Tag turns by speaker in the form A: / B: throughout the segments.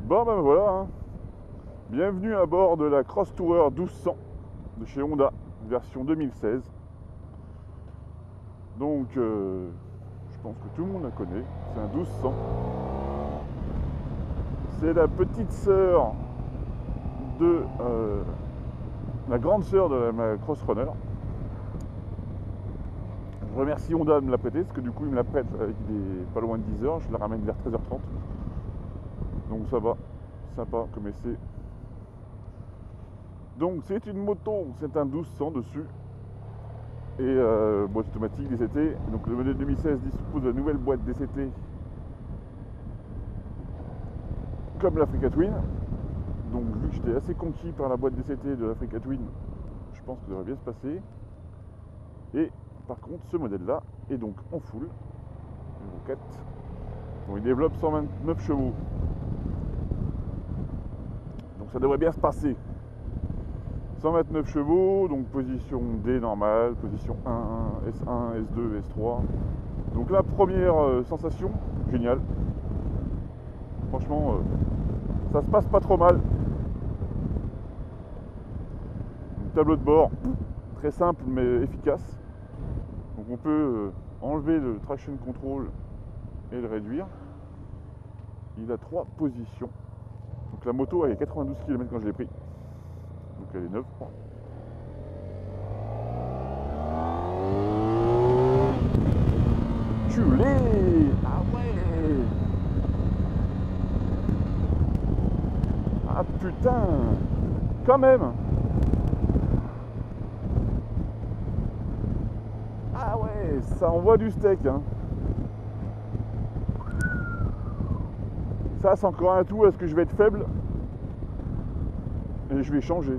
A: Bon ben voilà, hein. Bienvenue à bord de la Cross Tourer 1200 de chez Honda, version 2016. Donc je pense que tout le monde la connaît, c'est un 1200. C'est la petite sœur de la grande sœur de ma Cross Runner. Je remercie Honda de me la prêter, parce que du coup il me la prête avec des pas loin de 10 heures, je la ramène vers 13h30. Donc ça va, sympa comme essai. Donc c'est une moto, c'est un 1200 dessus. Et boîte automatique DCT. Donc le modèle 2016 dispose de la nouvelle boîte DCT comme l'Africa Twin. Donc vu que j'étais assez conquis par la boîte DCT de l'Africa Twin, je pense que ça devrait bien se passer. Et par contre ce modèle là est donc en full, numéro 4. Donc il développe 129 chevaux. Donc ça devrait bien se passer. 129 chevaux, donc position D normale, position 1, S1, S2, S3. Donc la première sensation, génial. Franchement, ça se passe pas trop mal. Un tableau de bord, très simple mais efficace. Donc on peut enlever le traction control et le réduire. Il a 3 positions. Donc la moto elle est 92 km quand je l'ai pris. Donc elle est neuve. Culé! Ah ouais! Ah putain! Quand même! Ah ouais, ça envoie du steak, hein. Ça c'est encore un tout, est-ce que je vais être faible? Et je vais changer.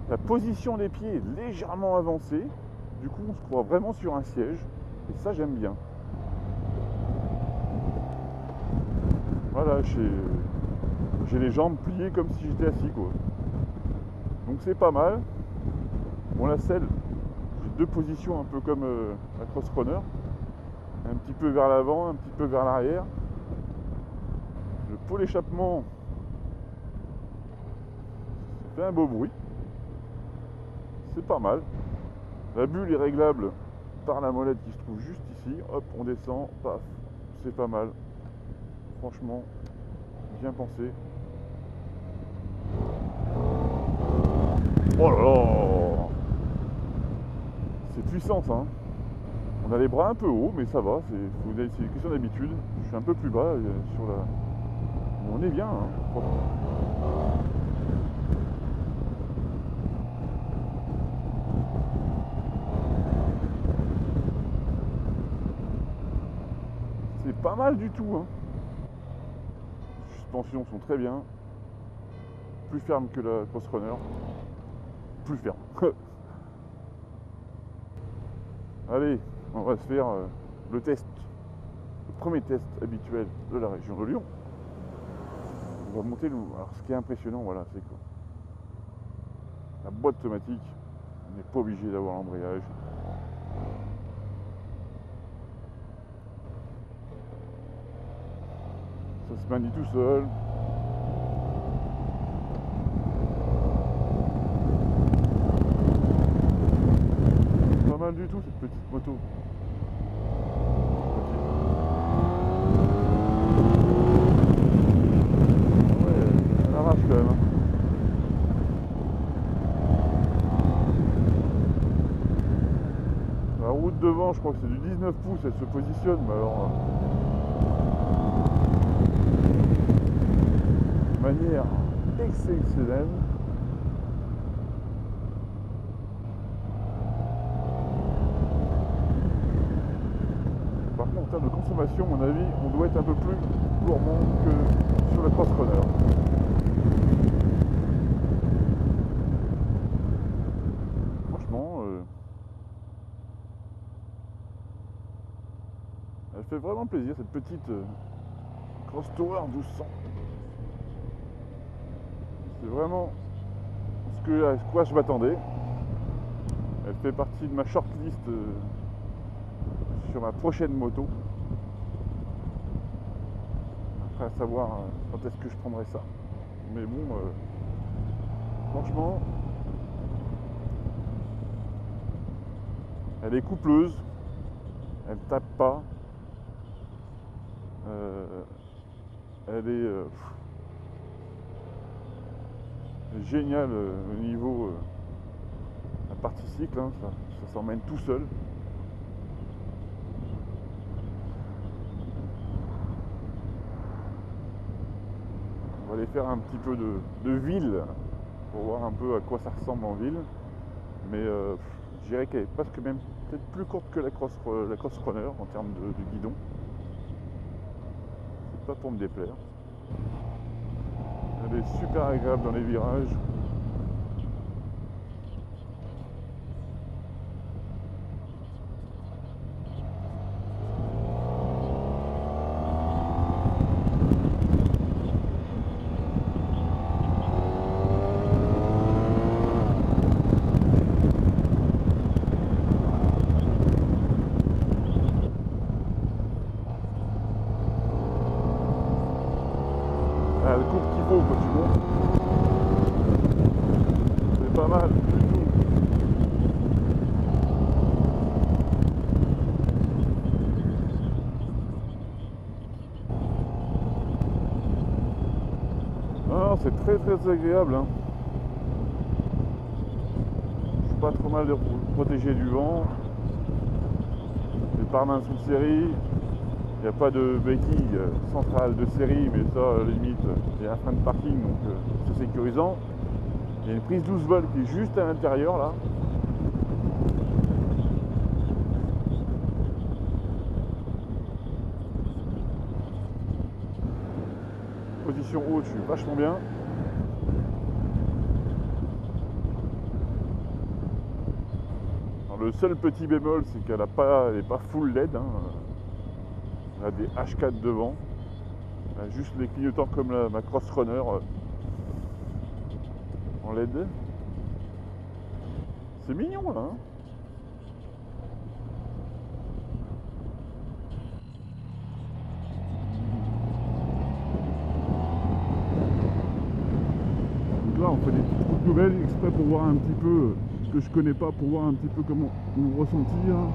A: La position des pieds est légèrement avancée. Du coup, on se croit vraiment sur un siège. Et ça, j'aime bien. Voilà, j'ai les jambes pliées comme si j'étais assis, quoi. Donc c'est pas mal. Bon, la selle, j'ai 2 positions un peu comme la Cross Runner. Un petit peu vers l'avant, un petit peu vers l'arrière. Le pot d'échappement fait un beau bruit. C'est pas mal. La bulle est réglable par la molette qui se trouve juste ici. Hop, on descend, paf. C'est pas mal. Franchement, bien pensé. Oh là là! C'est puissant ça, hein. On a les bras un peu hauts, mais ça va. C'est une question d'habitude. Je suis un peu plus bas sur la... Mais on est bien, hein, franchement. C'est pas mal du tout, hein. Les suspensions sont très bien. Plus ferme que la Cross Runner. Plus ferme. Allez, on va se faire le test. Le premier test habituel de la région de Lyon. On va monter le... Alors ce qui est impressionnant, voilà, c'est quoi? La boîte automatique, on n'est pas obligé d'avoir l'embrayage. Ça se manie tout seul. Pas mal du tout cette petite moto. Ouais, elle arrache quand même, hein. La route devant, je crois que c'est du 19 pouces, elle se positionne, mais alors... de manière exceptionnelle. Par contre, en termes de consommation, à mon avis, on doit être un peu plus gourmand que sur la Cross Runner. Franchement, elle fait vraiment plaisir cette petite Cross Tourer 1200. C'est vraiment à quoi je m'attendais. Elle fait partie de ma shortlist sur ma prochaine moto. après à savoir quand est-ce que je prendrai ça. Mais bon, franchement, elle est coupleuse, elle tape pas, elle est géniale au niveau la partie cycle, hein, ça s'emmène tout seul. On va aller faire un petit peu de ville pour voir un peu à quoi ça ressemble en ville. Mais je dirais qu'elle est presque même peut-être plus courte que la Cross Runner en termes de guidon. C'est pas pour me déplaire. Elle est super agréable dans les virages. Elle court qu'il faut quand tu montes. C'est pas mal du tout. Non, c'est très très agréable. Hein. Je suis pas trop mal protégé du vent. Les pare-mains sont de série. Il n'y a pas de béquille centrale de série, mais ça, à la limite, il y a un frein de parking, donc c'est sécurisant. Il y a une prise 12 volts qui est juste à l'intérieur, là. Position haute, je suis vachement bien. Alors, le seul petit bémol, c'est qu'elle n'est pas full LED. Hein. On a des H4 devant. On a juste les clignotants comme ma Cross Runner en LED. C'est mignon là. Hein. Donc là on fait des petites nouvelles exprès pour voir un petit peu ce que je connais pas, pour voir un petit peu comment mon ressenti. Hein.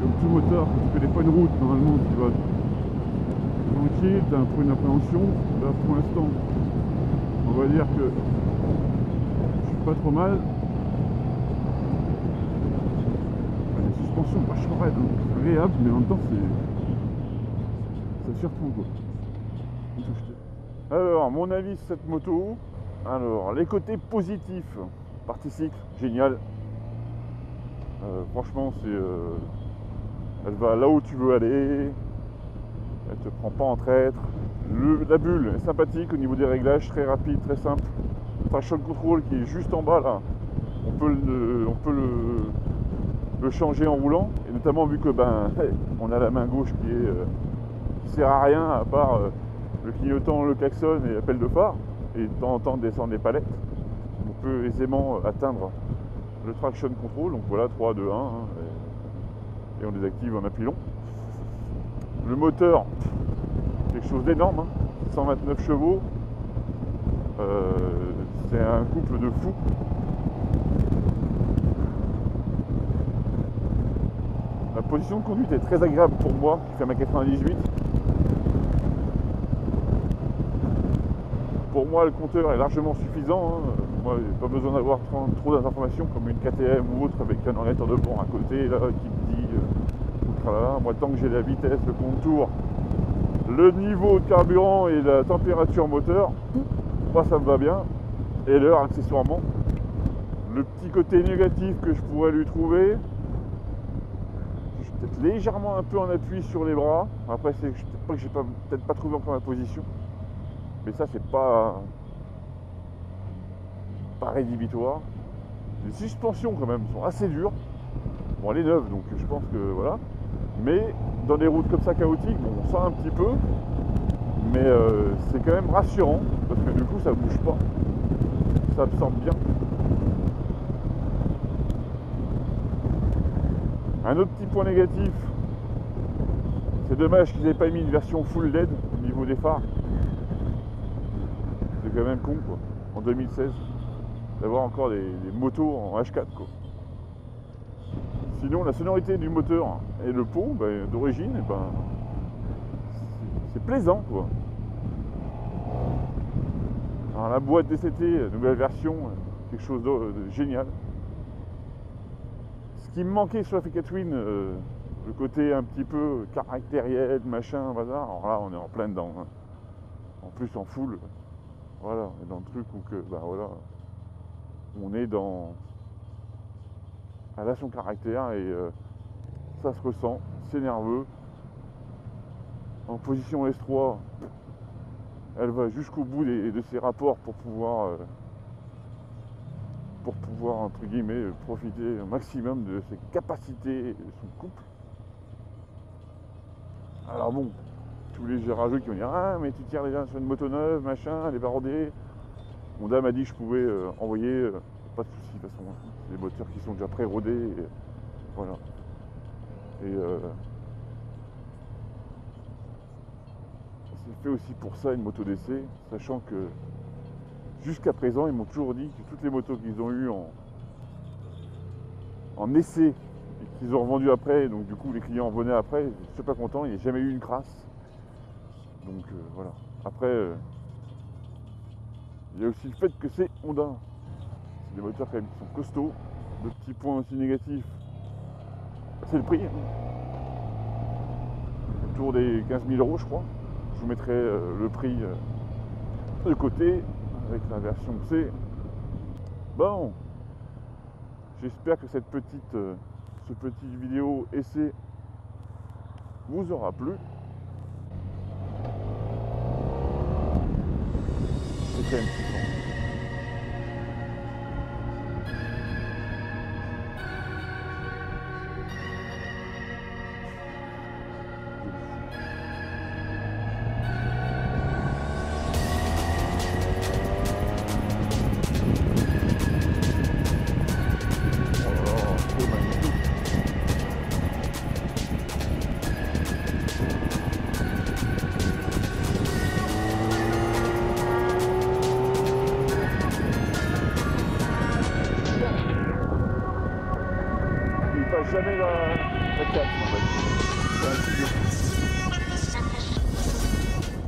A: Comme tout moteur, quand tu connais pas une route, normalement tu vas tranquille, tu as un peu une appréhension. Là pour l'instant, on va dire que je suis pas trop mal. Les suspensions vachement raides, hein. C'est agréable, mais en même temps ça surprend quoi. Alors, mon avis sur cette moto, alors les côtés positifs, partie cycle, génial. Franchement c'est elle va là où tu veux aller, elle te prend pas en traître. La bulle est sympathique au niveau des réglages, très rapide, très simple. Le traction control qui est juste en bas là, on peut le changer en roulant, et notamment vu que on a la main gauche qui sert à rien à part le clignotant, le klaxon et l'appel de phare, et de temps en temps descendre des palettes. On peut aisément atteindre le traction control, donc voilà 3, 2, 1. Hein, et on désactive en appui long. Le moteur, quelque chose d'énorme, hein, 129 chevaux, c'est un couple de fous. La position de conduite est très agréable pour moi, qui fait ma 98. Pour moi, le compteur est largement suffisant. Hein. Moi, j'ai pas besoin d'avoir trop d'informations comme une KTM ou autre avec un ordinateur de bord à côté là, qui me dit moi, tant que j'ai la vitesse, le contour, le niveau de carburant et la température moteur, moi ça me va bien. Et l'heure accessoirement. Le petit côté négatif que je pourrais lui trouver, je suis peut-être légèrement un peu en appui sur les bras. Après, c'est peut-être que j'ai peut-être pas trouvé encore ma position. Mais ça, c'est pas rédhibitoire. Les suspensions quand même sont assez dures. Bon, elle est neuve, donc je pense que voilà. Mais dans des routes comme ça chaotiques, bon, on sent un petit peu. Mais c'est quand même rassurant, parce que du coup, ça bouge pas. Ça absorbe bien. Un autre petit point négatif, C'est dommage qu'ils n'aient pas mis une version full LED au niveau des phares. C'est quand même con quoi, en 2016, d'avoir encore des motos en H4 quoi. Sinon la sonorité du moteur et le pot d'origine, c'est plaisant quoi. Alors, la boîte DCT, nouvelle version, quelque chose de génial. Ce qui me manquait sur la F4 Twin, le côté un petit peu caractériel, machin, bazar, alors là on est en plein dedans. Hein. En plus en full, voilà, on est dans le truc où que, voilà, on est dans... Elle a son caractère et ça se ressent, c'est nerveux. En position S3, elle va jusqu'au bout de ses rapports pour pouvoir entre guillemets profiter au maximum de ses capacités et de son couple. Alors bon, tous les rageux qui vont dire ah mais tu tires déjà sur une moto neuve, machin, elle est barodée. Mon dame m'a dit que je pouvais envoyer, pas de soucis de toute façon, c'est des moteurs qui sont déjà pré-rodés, et voilà. Et c'est fait aussi pour ça une moto d'essai, sachant que jusqu'à présent ils m'ont toujours dit que toutes les motos qu'ils ont eues en essai et qu'ils ont revendues après, donc du coup les clients venaient après, je suis pas content, il n'y a jamais eu une crasse. Donc voilà. Après, il y a aussi le fait que c'est Honda. C'est des moteurs quand même qui sont costauds. Le petit point aussi négatif, c'est le prix. Autour des 15 000 € je crois. Je vous mettrai le prix de côté avec la version C. Bon, j'espère que ce petit vidéo essai vous aura plu. C'est quand même